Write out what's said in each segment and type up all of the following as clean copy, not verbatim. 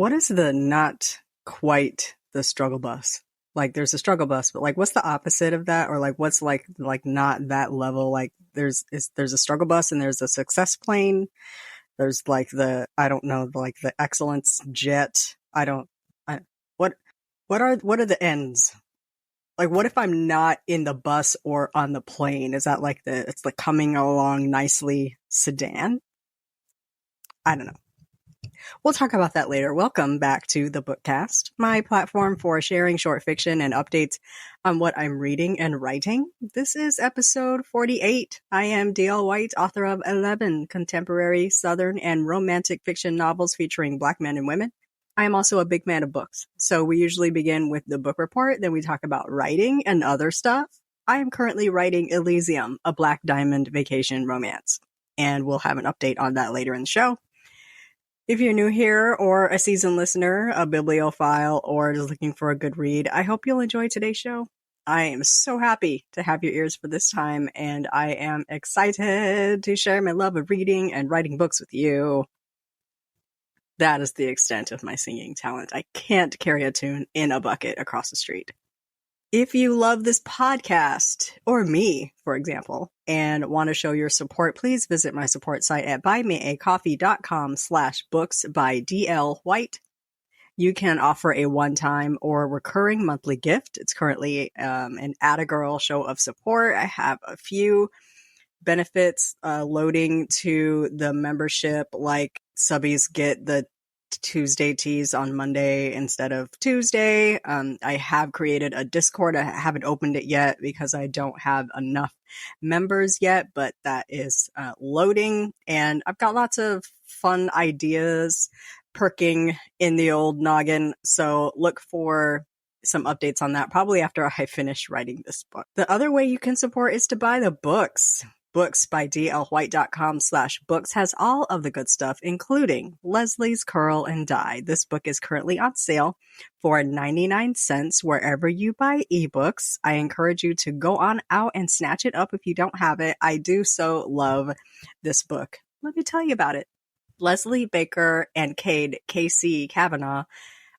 What is the not quite the struggle bus? Like, there's a struggle bus, but like, what's the opposite of that? Or like, what's like not that level? Like, there's a struggle bus and there's a success plane. There's like I don't know, like the excellence jet. What are the ends? Like, what if I'm not in the bus or on the plane? Is that like it's like coming along nicely sedan? I don't know. We'll talk about that later. Welcome back to the Bookcast, my platform for sharing short fiction and updates on what I'm reading and writing. This is episode 48. I am D.L. White, author of 11 contemporary, Southern, and romantic fiction novels featuring Black men and women. I am also a big fan of books, so we usually begin with the book report, then we talk about writing and other stuff. I am currently writing Elysium, a Black Diamond vacation romance, and we'll have an update on that later in the show. If you're new here or a seasoned listener, a bibliophile, or just looking for a good read, I hope you'll enjoy today's show. I am so happy to have your ears for this time, and I am excited to share my love of reading and writing books with you. That is the extent of my singing talent. I can't carry a tune in a bucket across the street. If you love this podcast, or me, for example, and want to show your support, please visit my support site at buymeacoffee.com/books-by-DL-White. You can offer a one-time or recurring monthly gift. It's currently an Atta-Girl show of support. I have a few benefits loading to the membership, like subbies get the Tuesday teas on Monday instead of Tuesday. I have created a Discord. I haven't opened it yet because I don't have enough members yet, but that is loading. And I've got lots of fun ideas perking in the old noggin. So look for some updates on that probably after I finish writing this book. The other way you can support is to buy the books. Books-by-DL-White.com/books has all of the good stuff, including Leslie's Curl and Dye. This book is currently on sale for 99 cents wherever you buy ebooks. I encourage you to go on out and snatch it up if you don't have it. I do so love this book. Let me tell you about it. Leslie Baker and Cade K.C. Kavanaugh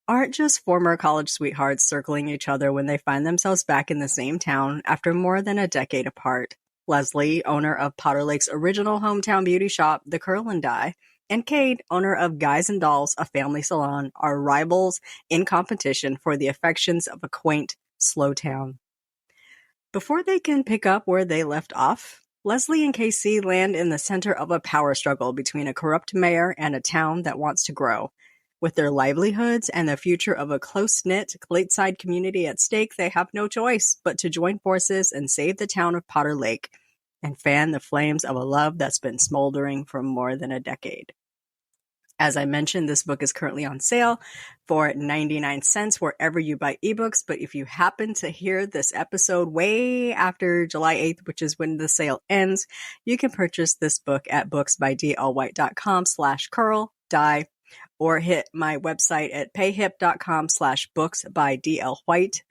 aren't just former college sweethearts circling each other when they find themselves back in the same town after more than a decade apart. Leslie, owner of Powder Lake's original hometown beauty shop, The Curl and Dye, and Cade, owner of Guys and Dolls, a family salon, are rivals in competition for the affections of a quaint, slow town. Before they can pick up where they left off, Leslie and Casey land in the center of a power struggle between a corrupt mayor and a town that wants to grow. With their livelihoods and the future of a close-knit lakeside community at stake, they have no choice but to join forces and save the town of Powder Lake and fan the flames of a love that's been smoldering for more than a decade. As I mentioned, this book is currently on sale for 99 cents wherever you buy ebooks, but if you happen to hear this episode way after July 8th, which is when the sale ends, you can purchase this book at books-by-dl-white.com/curl-dye. Or hit my website at payhip.com/books-by-DL-White.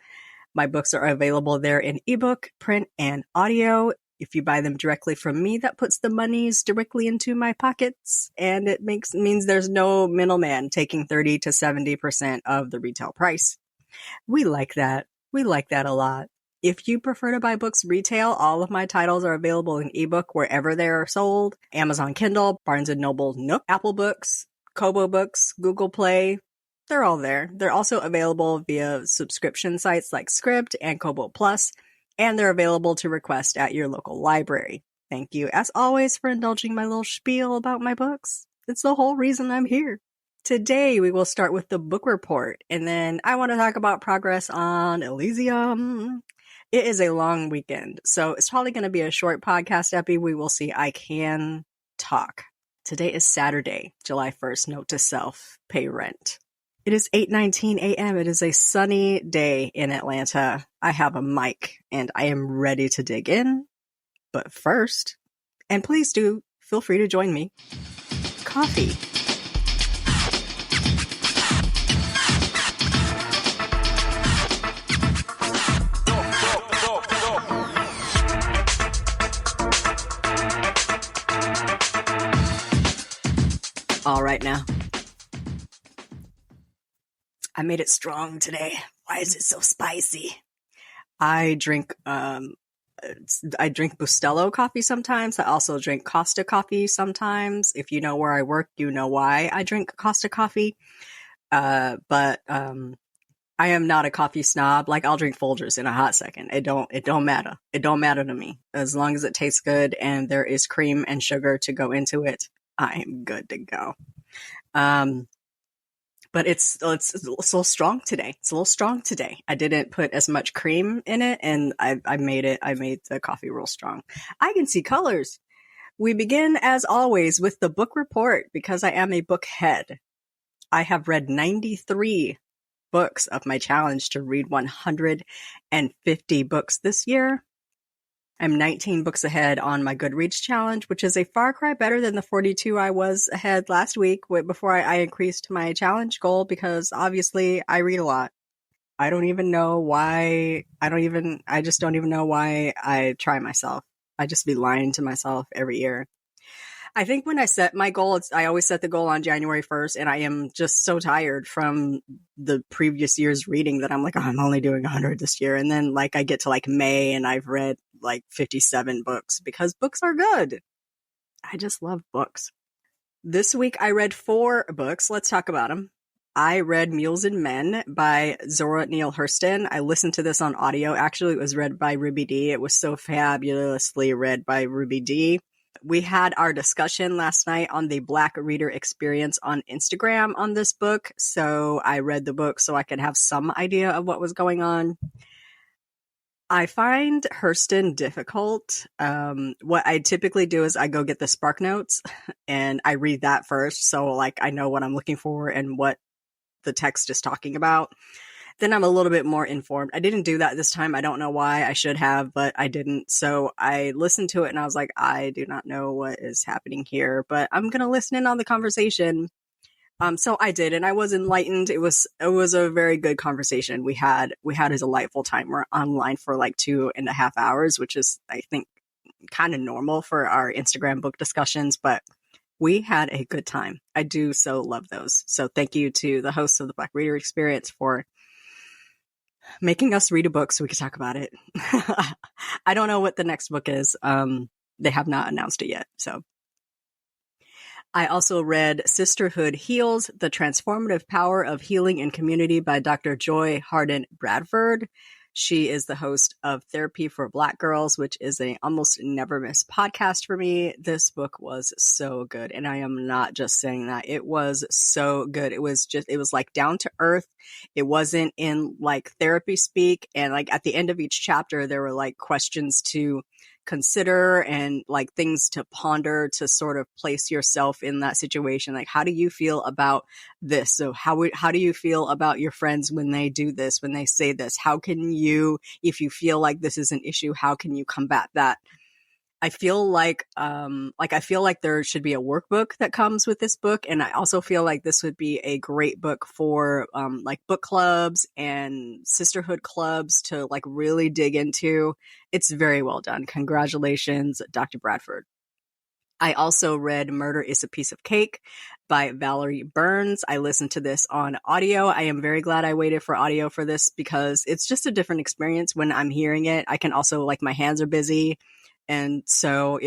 My books are available there in ebook, print, and audio. If you buy them directly from me, that puts the monies directly into my pockets, and it means there's no middleman taking 30 to 70% of the retail price. We like that. We like that a lot. If you prefer to buy books retail, all of my titles are available in ebook wherever they are sold. Amazon Kindle, Barnes & Noble Nook, Apple Books, Kobo Books, Google Play, they're all there. They're also available via subscription sites like Scribd and Kobo Plus, and they're available to request at your local library. Thank you, as always, for indulging my little spiel about my books. It's the whole reason I'm here. Today, we will start with the book report, and then I want to talk about progress on Elysium. It is a long weekend, so it's probably going to be a short podcast epi. We will see. I can talk. Today is Saturday, July 1st. Note to self, pay rent. It is 8:19 a.m. It is a sunny day in Atlanta. I have a mic and I am ready to dig in. But first, and please do feel free to join me, coffee. All right now. I made it strong today. Why is it so spicy? I drink Bustelo coffee sometimes. I also drink Costa coffee sometimes. If you know where I work, you know why I drink Costa coffee. But I am not a coffee snob. Like, I'll drink Folgers in a hot second. It don't matter. It don't matter to me. As long as it tastes good and there is cream and sugar to go into it, I am good to go. But it's a little strong today. It's a little strong today. I didn't put as much cream in it, and I made the coffee real strong. I can see colors. We begin, as always, with the book report because I am a book head. I have read 93 books of my challenge to read 150 books this year. I'm 19 books ahead on my Goodreads challenge, which is a far cry better than the 42 I was ahead last week before I increased my challenge goal, because obviously I read a lot. I just don't even know why I try myself. I just be lying to myself every year. I think when I set my goal, I always set the goal on January 1st, and I am just so tired from the previous year's reading that I'm like, oh, I'm only doing 100 this year. And then like I get to like May and I've read like 57 books because books are good. I just love books. This week I read 4 books. Let's talk about them. I read Mules and Men by Zora Neale Hurston. I listened to this on audio. Actually, it was read by Ruby D. It was so fabulously read by Ruby D. We had our discussion last night on the Black Reader Experience on Instagram on this book. So I read the book so I could have some idea of what was going on. I find Hurston difficult. What I typically do is I go get the Spark Notes and I read that first. So like I know what I'm looking for and what the text is talking about. Then I'm a little bit more informed. I didn't do that this time. I don't know why. I should have, but I didn't. So I listened to it and I was like, I do not know what is happening here, but I'm going to listen in on the conversation. So I did, and I was enlightened. It was a very good conversation. We had a delightful time. We're online for like 2.5 hours, which is, I think, kind of normal for our Instagram book discussions, but we had a good time. I do so love those. So thank you to the hosts of the Black Reader Experience for making us read a book so we could talk about it. I don't know what the next book is. They have not announced it yet. So I also read Sisterhood Heals, The Transformative Power of Healing in Community by Dr. Joy Harden Bradford. She is the host of Therapy for Black Girls, which is a almost never miss podcast for me. This book was so good. And I am not just saying that. It was so good. It was like down to earth. It wasn't in like therapy speak. And like at the end of each chapter, there were like questions to consider and like things to ponder to sort of place yourself in that situation. Like, how do you feel about this? So how do you feel about your friends when they do this, when they say this? How can you, if you feel like this is an issue, how can you combat that? I feel like there should be a workbook that comes with this book. And I also feel like this would be a great book for like book clubs and sisterhood clubs to like really dig into. It's very well done. Congratulations, Dr. Bradford. I also read Murder is a Piece of Cake by Valerie Burns. I listened to this on audio. I am very glad I waited for audio for this because it's just a different experience when I'm hearing it. I can also, like, my hands are busy. And so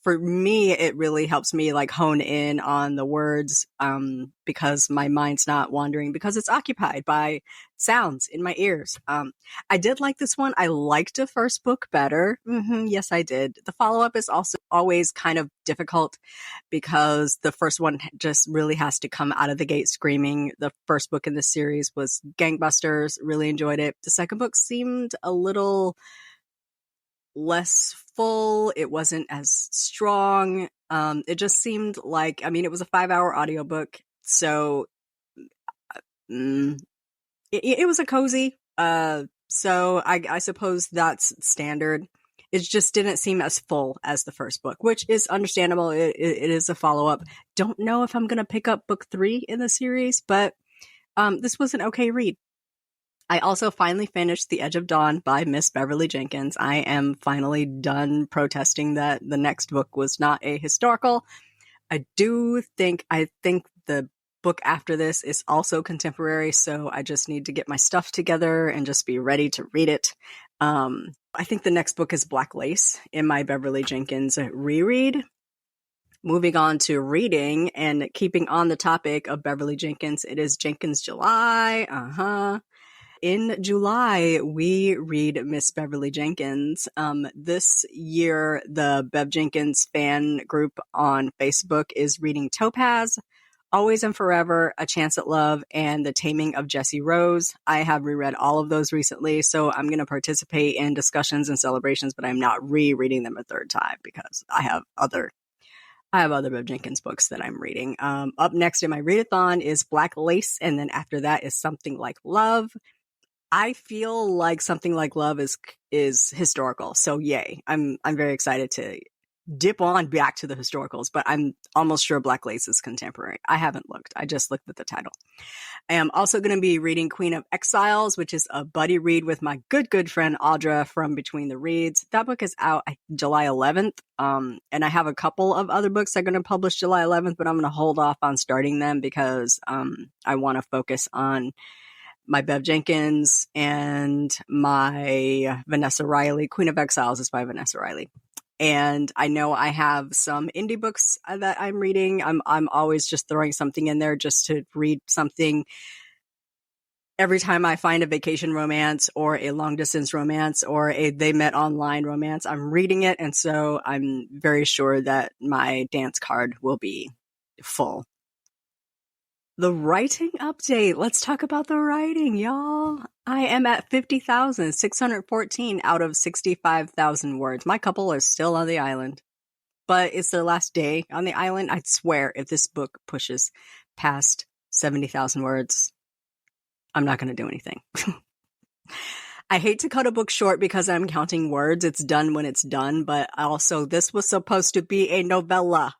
for me, it really helps me like hone in on the words, because my mind's not wandering because it's occupied by sounds in my ears. I did like this one. I liked the first book better. Yes, I did. The follow-up is also always kind of difficult because the first one just really has to come out of the gate screaming. The first book in this series was gangbusters. Really enjoyed it. The second book seemed a little less full. It wasn't as strong. It just seemed like, I mean, it was a 5-hour audiobook, so it was a cozy. So I suppose that's standard. It just didn't seem as full as the first book, which is understandable. It is a follow-up. Don't know if I'm going to pick up book 3 in the series, but this was an okay read. I also finally finished The Edge of Dawn by Miss Beverly Jenkins. I am finally done protesting that the next book was not a historical. I think the book after this is also contemporary, so I just need to get my stuff together and just be ready to read it. I think the next book is Black Lace in my Beverly Jenkins reread. Moving on to reading and keeping on the topic of Beverly Jenkins, it is Jenkins July. In July, we read Miss Beverly Jenkins. This year, the Bev Jenkins fan group on Facebook is reading Topaz, Always and Forever, A Chance at Love, and The Taming of Jessie Rose. I have reread all of those recently, so I'm going to participate in discussions and celebrations, but I'm not rereading them a third time because I have other Bev Jenkins books that I'm reading. Up next in my readathon is Black Lace, and then after that is Something Like Love. I feel like Something Like Love is historical, so yay! I'm very excited to dip on back to the historicals, but I'm almost sure Black Lace is contemporary. I haven't looked. I just looked at the title. I am also going to be reading Queen of Exiles, which is a buddy read with my good friend Audra from Between the Reads. That book is out July 11th, and I have a couple of other books that are going to publish July 11th, but I'm going to hold off on starting them because I want to focus on my Bev Jenkins and my Vanessa Riley. Queen of Exiles is by Vanessa Riley. And I know I have some indie books that I'm reading. I'm always just throwing something in there just to read something. Every time I find a vacation romance or a long distance romance or a they met online romance, I'm reading it. And so I'm very sure that my dance card will be full. The writing update. Let's talk about the writing, y'all. I am at 50,614 out of 65,000 words. My couple are still on the island, but it's their last day on the island. I'd swear if this book pushes past 70,000 words, I'm not going to do anything. I hate to cut a book short because I'm counting words. It's done when it's done, but also this was supposed to be a novella.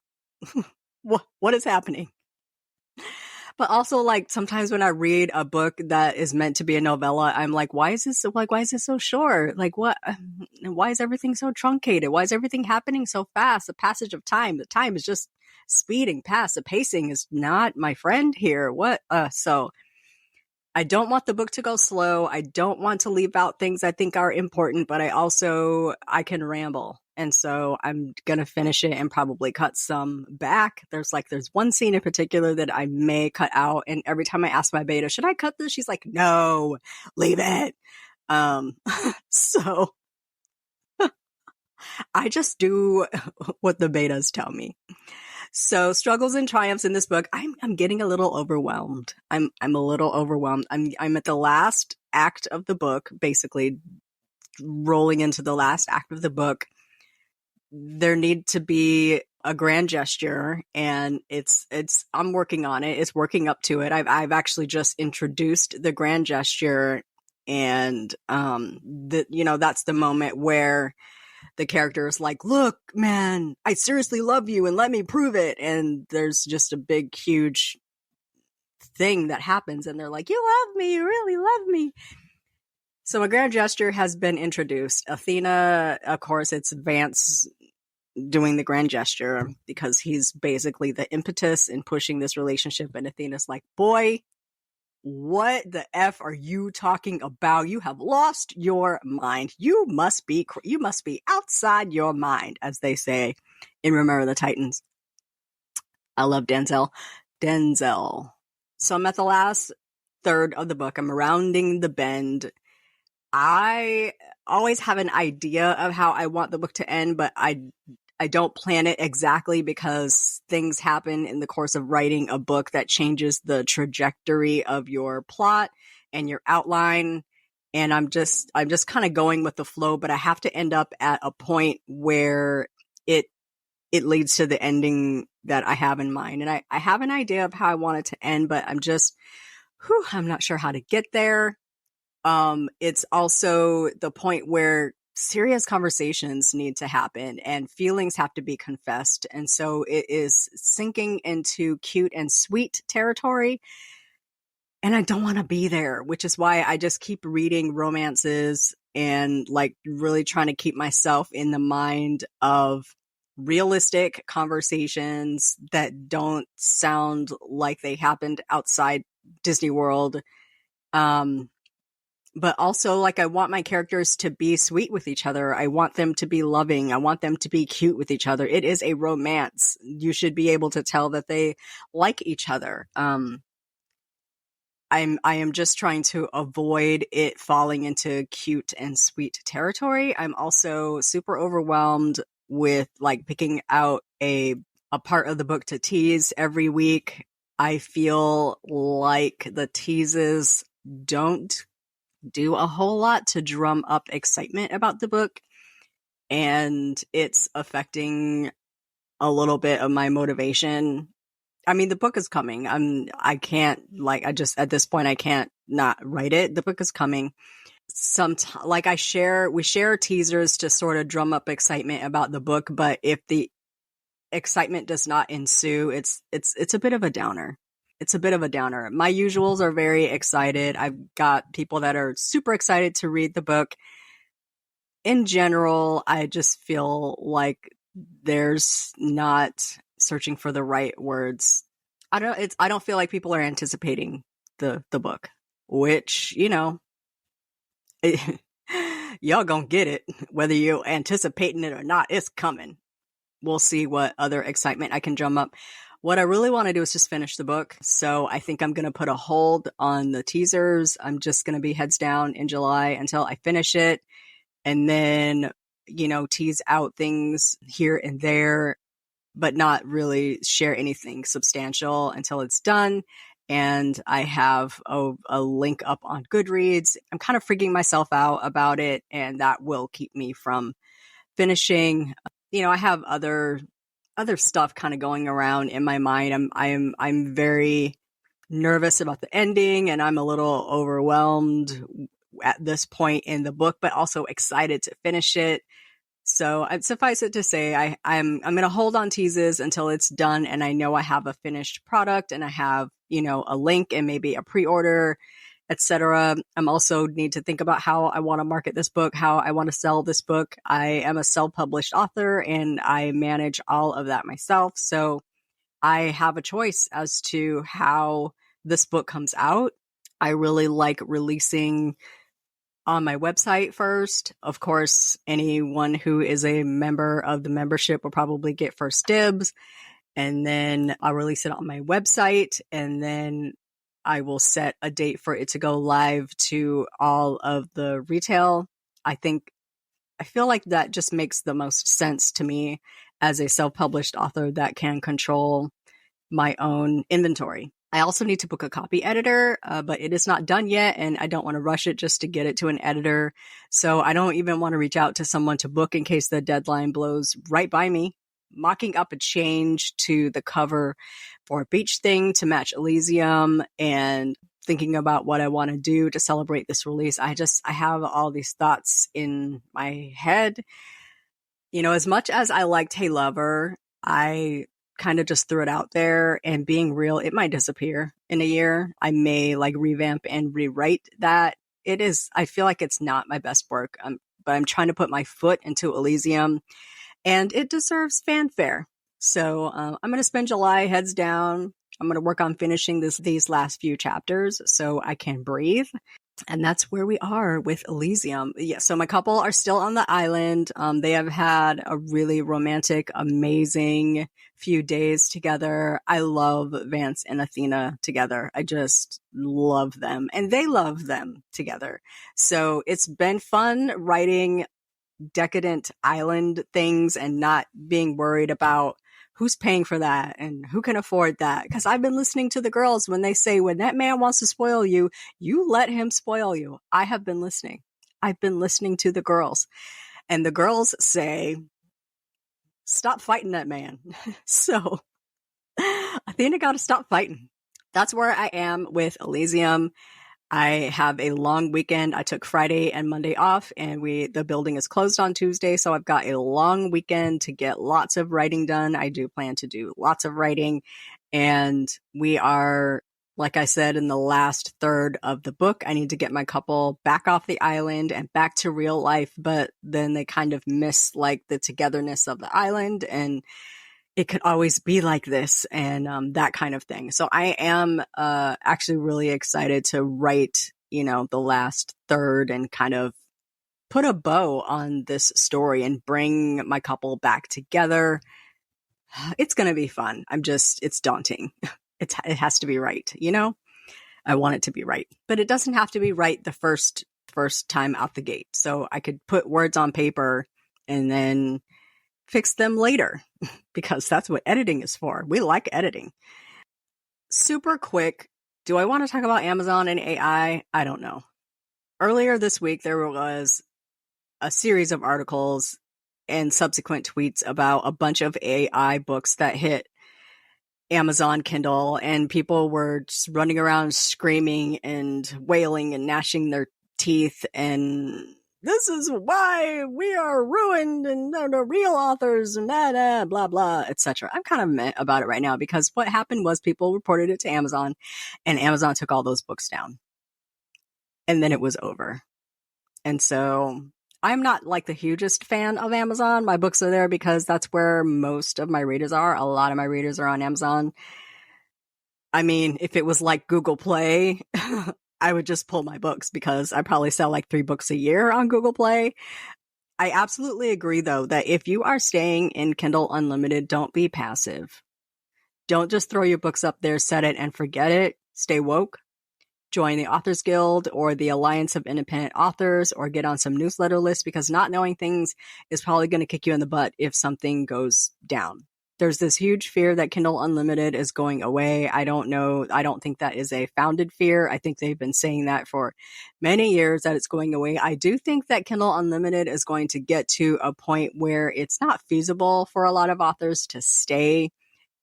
What is happening? But also, like, sometimes when I read a book that is meant to be a novella, I'm like, why is this so short? Like, what? Why is everything so truncated? Why is everything happening so fast? The passage of time, the time is just speeding past. The pacing is not my friend here. What? So I don't want the book to go slow. I don't want to leave out things I think are important, but I can ramble. And so I'm going to finish it and probably cut some back. There's one scene in particular that I may cut out. And every time I ask my beta, should I cut this? She's like, no, leave it. So I just do what the betas tell me. So struggles and triumphs in this book. I'm getting a little overwhelmed. I'm a little overwhelmed. I'm at the last act of the book, basically rolling into the last act of the book. There need to be a grand gesture, and I'm working on it. It's working up to it. I've actually just introduced the grand gesture, and that's the moment where the character is like, look, man, I seriously love you and let me prove it. And there's just a big, huge thing that happens. And they're like, you love me. You really love me. So a grand gesture has been introduced. Athena, of course, it's Vance doing the grand gesture because he's basically the impetus in pushing this relationship. And Athena's like, boy, what the F are you talking about? You have lost your mind. You must be outside your mind, as they say in Remember the Titans. I love Denzel. So I'm at the last third of the book. I'm rounding the bend. I always have an idea of how I want the book to end, but I don't plan it exactly because things happen in the course of writing a book that changes the trajectory of your plot and your outline. And I'm just kind of going with the flow, but I have to end up at a point where it leads to the ending that I have in mind. And I have an idea of how I want it to end, but I'm not sure how to get there. It's also the point where serious conversations need to happen and feelings have to be confessed. And so it is sinking into cute and sweet territory. And I don't want to be there, which is why I just keep reading romances and like really trying to keep myself in the mind of realistic conversations that don't sound like they happened outside Disney World. But also, like, I want my characters to be sweet with each other. I want them to be loving. I want them to be cute with each other. It is a romance. You should be able to tell that they like each other. I am just trying to avoid it falling into cute and sweet territory. I'm also super overwhelmed with like picking out a part of the book to tease every week. I feel like the teases don't do a whole lot to drum up excitement about the book, and it's affecting a little bit of my motivation. I mean, the book is coming. I can't, like, at this point, I can't not write it. The book is coming. Like, we share teasers to sort of drum up excitement about the book, but if the excitement does not ensue, it's a bit of a downer. It's a bit of a downer. My usuals are very excited. I've got people that are super excited to read the book. In general, I just feel like there's not searching for the right words. I don't feel like people are anticipating the book, which, y'all gonna get it. Whether you're anticipating it or not, it's coming. We'll see what other excitement I can drum up. What I really want to do is just finish the book. So I think I'm going to put a hold on the teasers. I'm just going to be heads down in July until I finish it. And then, tease out things here and there, but not really share anything substantial until it's done. And I have a link up on Goodreads. I'm kind of freaking myself out about it, and that will keep me from finishing. I have other stuff kind of going around in my mind. I'm very nervous about the ending, and I'm a little overwhelmed at this point in the book, but also excited to finish it. So suffice it to say, I'm going to hold on teases until it's done, and I know I have a finished product, and I have a link and maybe a pre-order, etc. I'm also need to think about how I want to market this book, how I want to sell this book. I am a self-published author, and I manage all of that myself. So I have a choice as to how this book comes out. I really like releasing on my website first. Of course, anyone who is a member of the membership will probably get first dibs. And then I'll release it on my website, and then I will set a date for it to go live to all of the retail. I feel like that just makes the most sense to me as a self-published author that can control my own inventory. I also need to book a copy editor, but it is not done yet, and I don't want to rush it just to get it to an editor. So I don't even want to reach out to someone to book in case the deadline blows right by me. Mocking up a change to the cover for Beach Thing to match Elysium, and thinking about what I want to do to celebrate this release. I have all these thoughts in my head. As much as I liked Hey Lover, I kind of just threw it out there, and being real, it might disappear in a year. I may revamp and rewrite that. I feel like it's not my best work, but I'm trying to put my foot into Elysium, and it deserves fanfare. So I'm going to spend July heads down. I'm going to work on finishing these last few chapters so I can breathe. And that's where we are with Elysium. Yeah, so my couple are still on the island. They have had a really romantic, amazing few days together. I love Vance and Athena together. I just love them, and they love them together. So it's been fun writing decadent island things and not being worried about who's paying for that and who can afford that. Because I've been listening to the girls when they say, when that man wants to spoil you, you let him spoil you. I have been listening. I've been listening to the girls. And the girls say, stop fighting that man. So Athena got to stop fighting. That's where I am with Elysium. I have a long weekend. I took Friday and Monday off, and the building is closed on Tuesday. So I've got a long weekend to get lots of writing done. I do plan to do lots of writing, and we are Like I said, in the last third of the book, I need to get my couple back off the island and back to real life, but then they kind of miss like the togetherness of the island, and it could always be like this, and that kind of thing. So I am actually really excited to write, the last third and kind of put a bow on this story and bring my couple back together. It's going to be fun. It's daunting. It has to be right. I want it to be right, but it doesn't have to be right the first time out the gate. So I could put words on paper and then fix them later, because that's what editing is for. We like editing. Super quick. Do I want to talk about Amazon and AI? I don't know. Earlier this week, there was a series of articles and subsequent tweets about a bunch of AI books that hit Amazon Kindle, and people were just running around screaming and wailing and gnashing their teeth, and this is why we are ruined, and the real authors, and blah, blah, etc. I'm kind of meh about it right now, because what happened was people reported it to Amazon, and Amazon took all those books down. And then it was over. And so I'm not like the hugest fan of Amazon. My books are there because that's where most of my readers are. A lot of my readers are on Amazon. I mean, if it was like Google Play, I would just pull my books, because I probably sell like 3 books a year on Google Play. I absolutely agree, though, that if you are staying in Kindle Unlimited, don't be passive. Don't just throw your books up there, set it and forget it. Stay woke. Join the Authors Guild or the Alliance of Independent Authors, or get on some newsletter lists, because not knowing things is probably going to kick you in the butt if something goes down. There's this huge fear that Kindle Unlimited is going away. I don't know. I don't think that is a founded fear. I think they've been saying that for many years, that it's going away. I do think that Kindle Unlimited is going to get to a point where it's not feasible for a lot of authors to stay.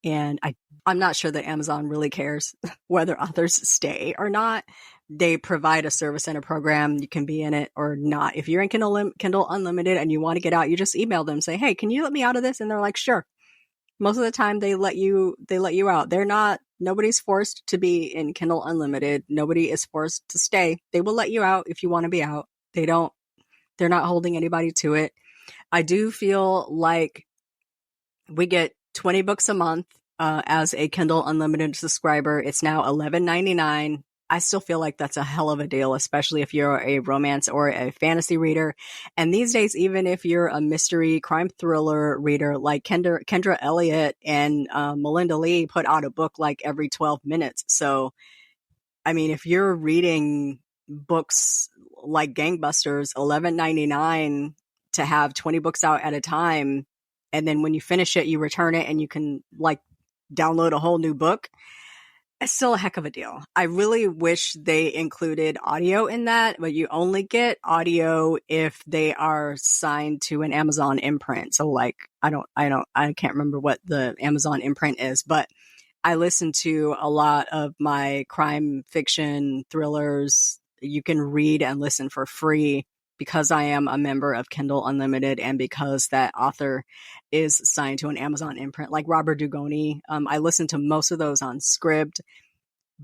And I'm not sure that Amazon really cares whether authors stay or not. They provide a service and a program. You can be in it or not. If you're in Kindle Unlimited and you want to get out, you just email them, say, hey, can you let me out of this? And they're like, sure. Most of the time they let you out. Nobody's forced to be in Kindle Unlimited. Nobody is forced to stay. They will let you out if you want to be out. They're not holding anybody to it. I do feel like we get 20 books a month as a Kindle Unlimited subscriber. It's now $11.99. I still feel like that's a hell of a deal, especially if you're a romance or a fantasy reader. And these days, even if you're a mystery crime thriller reader, like Kendra Elliott and Melinda Lee put out a book like every 12 minutes. So, I mean, if you're reading books like gangbusters, $11.99 to have 20 books out at a time, and then when you finish it, you return it and you can like download a whole new book. It's still a heck of a deal. I really wish they included audio in that, but you only get audio if they are signed to an Amazon imprint. So like, I can't remember what the Amazon imprint is, but I listen to a lot of my crime fiction thrillers. You can read and listen for free because I am a member of Kindle Unlimited, and because that author is signed to an Amazon imprint, like Robert Dugoni. I listen to most of those on Scribd,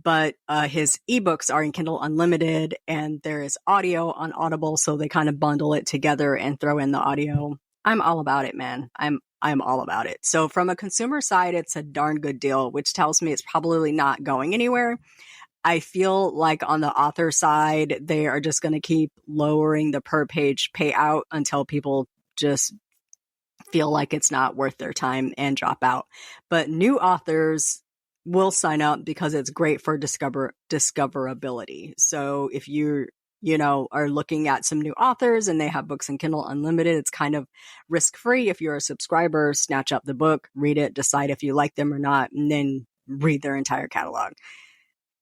but his ebooks are in Kindle Unlimited, and there is audio on Audible, so they kind of bundle it together and throw in the audio. I'm all about it, man. I'm all about it. So from a consumer side, it's a darn good deal, which tells me it's probably not going anywhere. I feel like on the author side, they are just going to keep lowering the per page payout until people just feel like it's not worth their time and drop out. But new authors will sign up because it's great for discoverability. So if you are looking at some new authors and they have books in Kindle Unlimited, it's kind of risk-free. If you're a subscriber, snatch up the book, read it, decide if you like them or not, and then read their entire catalog.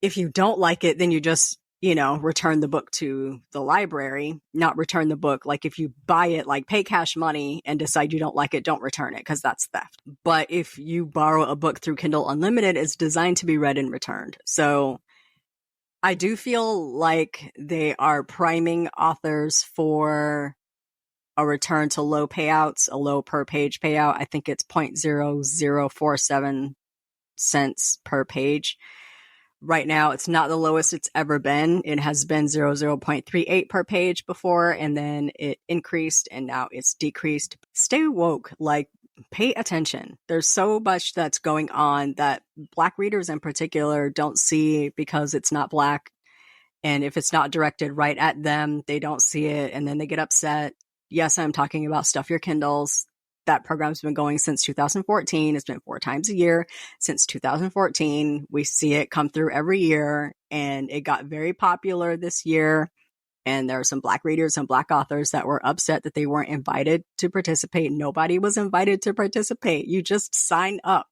If you don't like it, then you just, return the book to the library, not return the book. Like if you buy it, like pay cash money and decide you don't like it, don't return it, because that's theft. But if you borrow a book through Kindle Unlimited, it's designed to be read and returned. So I do feel like they are priming authors for a return to low payouts, a low per page payout. I think it's 0.0047 cents per page. Right now, it's not the lowest it's ever been. It has been 0.38 per page before, and then it increased, and now it's decreased. Stay woke, like, pay attention. There's so much that's going on that Black readers in particular don't see because it's not Black. And if it's not directed right at them, they don't see it, and then they get upset. Yes, I'm talking about Stuff Your Kindles. That program's been going since 2014. It's been 4 times a year since 2014. We see it come through every year, and it got very popular this year. And there are some Black readers and Black authors that were upset that they weren't invited to participate. Nobody was invited to participate. You just sign up.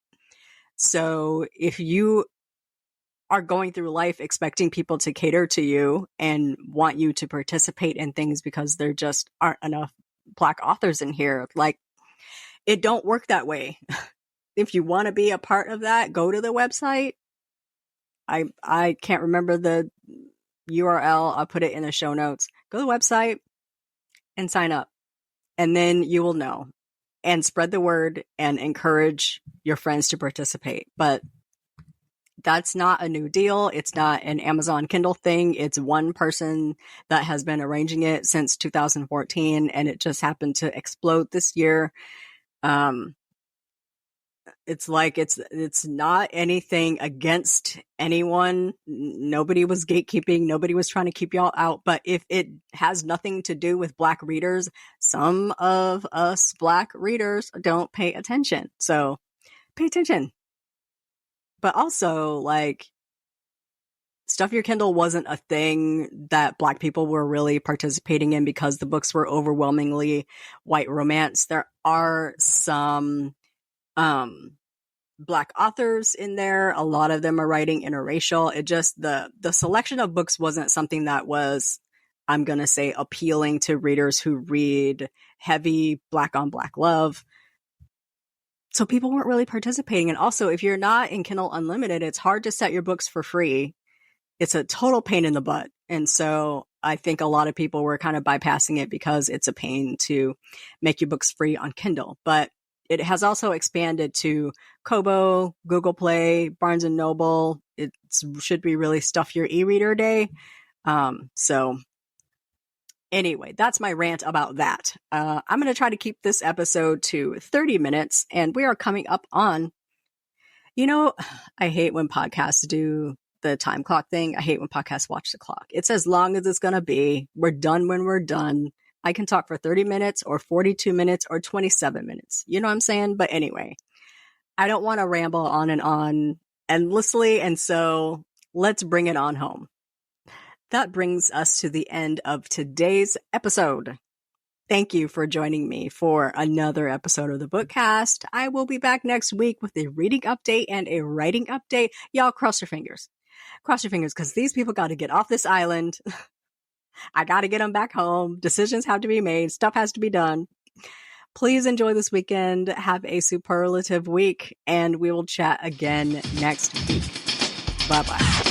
So if you are going through life expecting people to cater to you and want you to participate in things because there just aren't enough Black authors in here, like, it don't work that way. If you want to be a part of that, go to the website. I can't remember the URL. I'll put it in the show notes. Go to the website and sign up, and then you will know, and spread the word and encourage your friends to participate. But that's not a new deal. It's not an Amazon Kindle thing. It's one person that has been arranging it since 2014, and it just happened to explode this year. It's like, it's not anything against anyone. Nobody was gatekeeping. Nobody was trying to keep y'all out. But if it has nothing to do with Black readers, some of us Black readers don't pay attention. So pay attention. But also, like, Stuff Your Kindle wasn't a thing that Black people were really participating in because the books were overwhelmingly white romance. There are some Black authors in there. A lot of them are writing interracial. It just, the selection of books wasn't something that was, I'm going to say, appealing to readers who read heavy Black on Black love. So people weren't really participating. And also, if you're not in Kindle Unlimited, it's hard to set your books for free. It's a total pain in the butt. And so I think a lot of people were kind of bypassing it because it's a pain to make your books free on Kindle. But it has also expanded to Kobo, Google Play, Barnes & Noble. It should be really Stuff Your e-reader day. So anyway, that's my rant about that. I'm going to try to keep this episode to 30 minutes, and we are coming up on, I hate when podcasts do the time clock thing. I hate when podcasts watch the clock. It's as long as it's going to be. We're done when we're done. I can talk for 30 minutes or 42 minutes or 27 minutes. You know what I'm saying? But anyway, I don't want to ramble on endlessly. And so let's bring it on home. That brings us to the end of today's episode. Thank you for joining me for another episode of the Bookcast. I will be back next week with a reading update and a writing update. Y'all cross your fingers. Cross your fingers, because these people got to get off this island. I got to get them back home. Decisions have to be made. Stuff has to be done. Please enjoy this weekend. Have a superlative week, and we will chat again next week. Bye-bye.